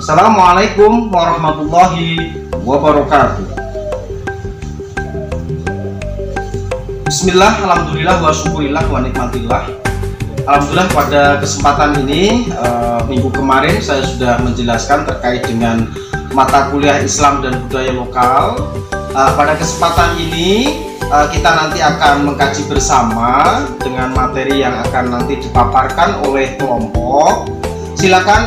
Assalamualaikum warahmatullahi wabarakatuh. Bismillah, alhamdulillah, wa syukurillah, wa nikmatillah. Alhamdulillah, pada kesempatan ini minggu kemarin saya sudah menjelaskan terkait dengan mata kuliah Islam dan budaya lokal. Pada kesempatan ini kita nanti akan mengkaji bersama dengan materi yang akan nanti dipaparkan oleh kelompok. Silakan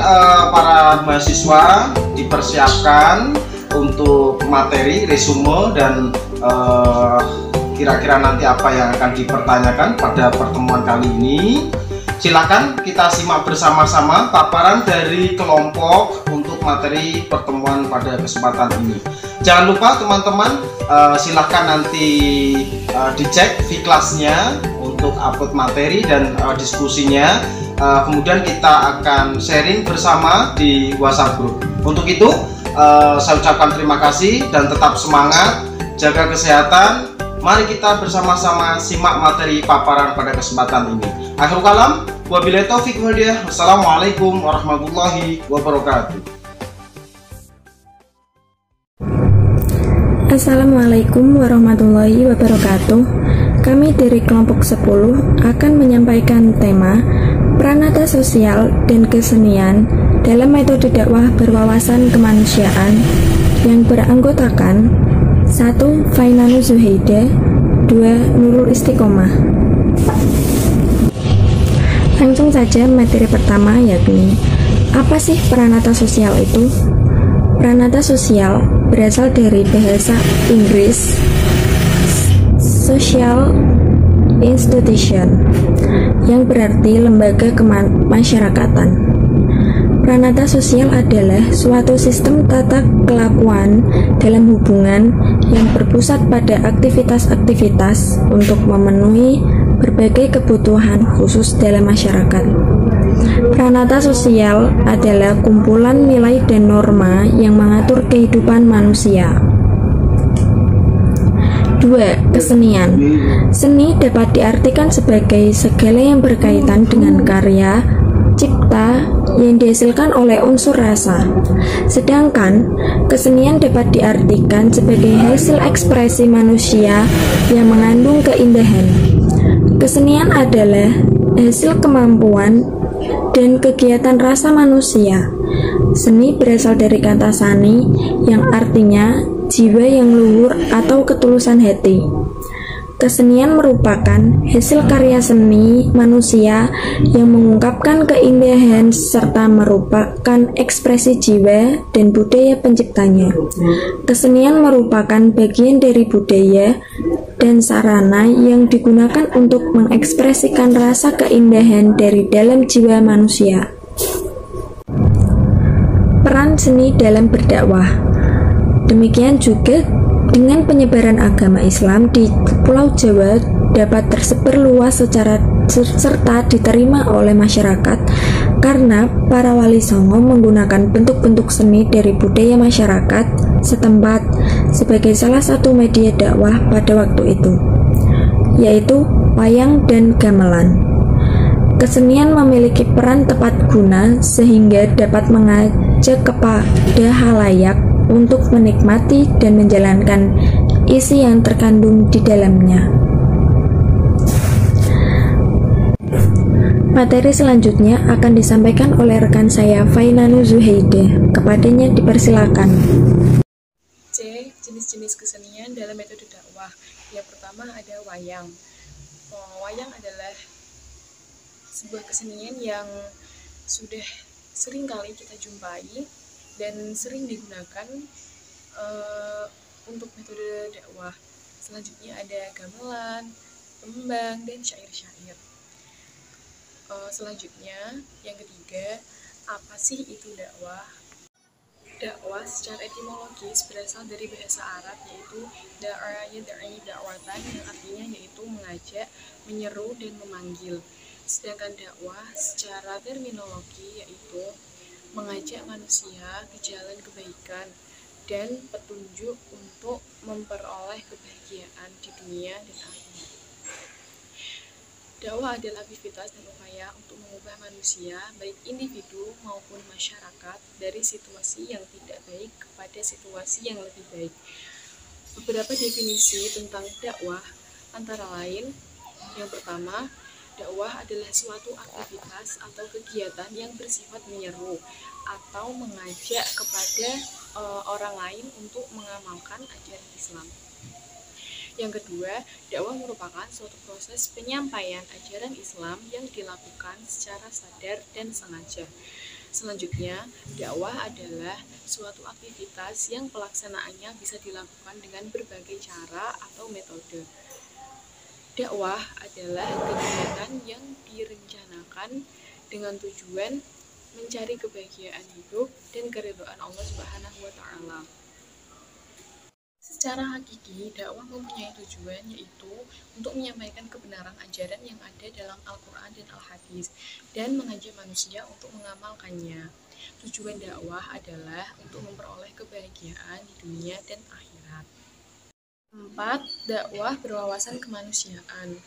para mahasiswa dipersiapkan untuk materi, resume, dan kira-kira nanti apa yang akan dipertanyakan pada pertemuan kali ini. Silakan kita simak bersama-sama paparan dari kelompok untuk materi pertemuan pada kesempatan ini. Jangan lupa teman-teman, silahkan nanti dicek V-Class-nya untuk upload materi dan diskusinya. Kemudian kita akan sharing bersama di WhatsApp group. Untuk itu saya ucapkan terima kasih dan tetap semangat, jaga kesehatan. Mari kita bersama-sama simak materi paparan pada kesempatan ini. Akhirul kalam, wabillahi taufiq wal hidayah. Wassalamualaikum warahmatullahi wabarakatuh. Assalamualaikum warahmatullahi wabarakatuh. Kami dari kelompok 10 akan menyampaikan tema Pranata Sosial dan Kesenian dalam metode dakwah berwawasan kemanusiaan yang beranggotakan 1. Fainanu Zuhaida, 2. Nurul Istiqomah. Langsung saja materi pertama, yakni apa sih pranata sosial itu? Pranata sosial berasal dari bahasa Inggris social institution, yang berarti lembaga kemasyarakatan. Pranata sosial adalah suatu sistem tata kelakuan dalam hubungan yang berpusat pada aktivitas-aktivitas untuk memenuhi berbagai kebutuhan khusus dalam masyarakat. Pranata sosial adalah kumpulan nilai dan norma yang mengatur kehidupan manusia. 2. Kesenian. Seni dapat diartikan sebagai segala yang berkaitan dengan karya, cipta yang dihasilkan oleh unsur rasa. Sedangkan kesenian dapat diartikan sebagai hasil ekspresi manusia yang mengandung keindahan. Kesenian adalah hasil kemampuan dan kegiatan rasa manusia. Seni berasal dari kata sani yang artinya jiwa yang luhur atau ketulusan hati. Kesenian merupakan hasil karya seni manusia yang mengungkapkan keindahan serta merupakan ekspresi jiwa dan budaya penciptanya. Kesenian merupakan bagian dari budaya dan sarana yang digunakan untuk mengekspresikan rasa keindahan dari dalam jiwa manusia. Peran seni dalam berdakwah. Demikian juga dengan penyebaran agama Islam di Pulau Jawa dapat tersebar luas serta diterima oleh masyarakat karena para wali songo menggunakan bentuk-bentuk seni dari budaya masyarakat setempat sebagai salah satu media dakwah pada waktu itu, yaitu wayang dan gamelan. Kesenian memiliki peran tepat guna sehingga dapat mengajak kepada halayak untuk menikmati dan menjalankan isi yang terkandung di dalamnya. Materi selanjutnya akan disampaikan oleh rekan saya Fainanu Zuhaida. Kepadanya dipersilakan. C. Jenis-jenis kesenian dalam metode dakwah. Yang pertama ada wayang. Wayang adalah sebuah kesenian yang sudah sering kali kita jumpai dan sering digunakan untuk metode dakwah. Selanjutnya ada gamelan, tembang, dan syair-syair. Selanjutnya, yang ketiga, apa sih itu dakwah? Dakwah secara etimologis berasal dari bahasa Arab, yaitu da'a yad'i da'watan, yang artinya yaitu mengajak, menyeru, dan memanggil. Sedangkan dakwah secara terminologi yaitu mengajak manusia ke jalan kebaikan dan petunjuk untuk memperoleh kebahagiaan di dunia dan akhirat. Dakwah adalah aktivitas dan upaya untuk mengubah manusia, baik individu maupun masyarakat, dari situasi yang tidak baik kepada situasi yang lebih baik. Beberapa definisi tentang dakwah antara lain, yang pertama, dakwah adalah suatu aktivitas atau kegiatan yang bersifat menyeru atau mengajak kepada orang lain untuk mengamalkan ajaran Islam. Yang kedua, dakwah merupakan suatu proses penyampaian ajaran Islam yang dilakukan secara sadar dan sengaja. Selanjutnya, dakwah adalah suatu aktivitas yang pelaksanaannya bisa dilakukan dengan berbagai cara atau metode. Dakwah adalah kegiatan yang direncanakan dengan tujuan mencari kebahagiaan hidup dan keridhaan Allah Subhanahu wa taala. Secara hakiki, dakwah mempunyai tujuan yaitu untuk menyampaikan kebenaran ajaran yang ada dalam Al-Quran dan Al-Hadis dan mengajak manusia untuk mengamalkannya. Tujuan dakwah adalah untuk memperoleh kebahagiaan di dunia dan akhirat. 4. Dakwah berwawasan kemanusiaan.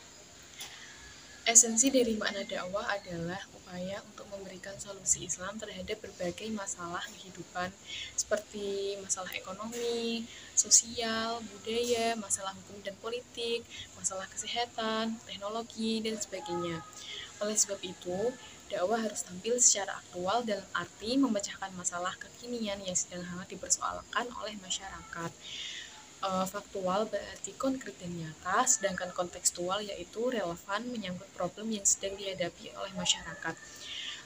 Esensi dari makna dakwah adalah upaya untuk memberikan solusi Islam terhadap berbagai masalah kehidupan seperti masalah ekonomi, sosial, budaya, masalah hukum dan politik, masalah kesehatan, teknologi, dan sebagainya. Oleh sebab itu, dakwah harus tampil secara aktual dalam arti memecahkan masalah kekinian yang sedang hangat dipersoalkan oleh masyarakat. Faktual berarti konkret dan nyata, sedangkan kontekstual yaitu relevan menyangkut problem yang sedang dihadapi oleh masyarakat.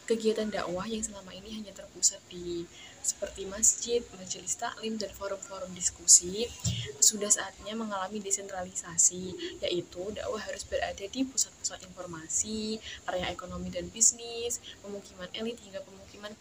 Kegiatan dakwah yang selama ini hanya terpusat di seperti masjid, majelis taklim, dan forum-forum diskusi, sudah saatnya mengalami desentralisasi, yaitu dakwah harus berada di pusat-pusat informasi, area ekonomi dan bisnis, pemukiman elit hingga pemukiman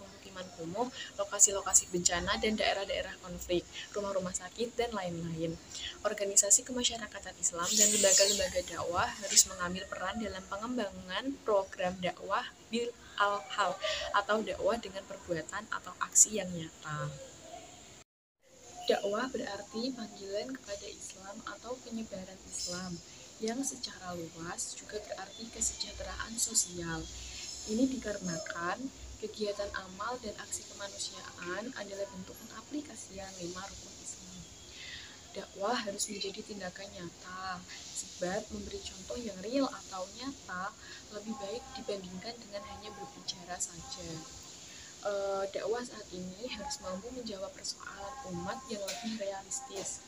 kumuh, lokasi-lokasi bencana dan daerah-daerah konflik, rumah-rumah sakit, dan lain-lain. Organisasi kemasyarakatan Islam dan lembaga-lembaga dakwah harus mengambil peran dalam pengembangan program dakwah bil al-hal atau dakwah dengan perbuatan atau aksi yang nyata. Dakwah berarti panggilan kepada Islam atau penyebaran Islam yang secara luas juga berarti kesejahteraan sosial. Ini dikarenakan kegiatan amal dan aksi kemanusiaan adalah bentuk pengaplikasian 5 rukun Islam. Dakwah harus menjadi tindakan nyata, sebab memberi contoh yang real atau nyata lebih baik dibandingkan dengan hanya berbicara saja. Dakwah saat ini harus mampu menjawab persoalan umat yang lebih realistis,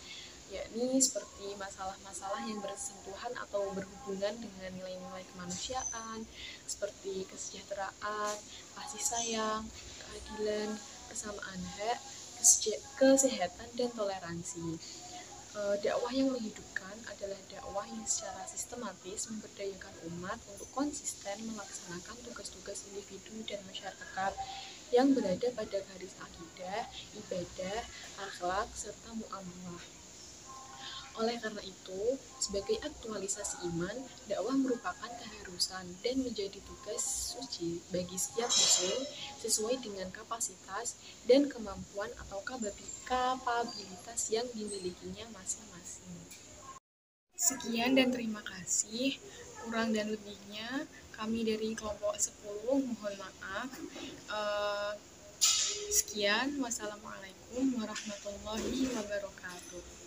yakni seperti masalah-masalah yang bersentuhan atau berhubungan dengan nilai-nilai kemanusiaan, seperti kesejahteraan, kasih sayang, keadilan, persamaan hak, kesehatan, dan toleransi. Dakwah yang menghidupkan adalah dakwah yang secara sistematis memberdayakan umat untuk konsisten melaksanakan tugas-tugas individu dan masyarakat yang berada pada garis akidah, ibadah, akhlak, serta muamalah. Oleh karena itu, sebagai aktualisasi iman, dakwah merupakan keharusan dan menjadi tugas suci bagi setiap muslim sesuai dengan kapasitas dan kemampuan atau kapabilitas yang dimilikinya masing-masing. Sekian dan terima kasih. Kurang dan lebihnya kami dari kelompok 10 mohon maaf. Sekian, wassalamualaikum warahmatullahi wabarakatuh.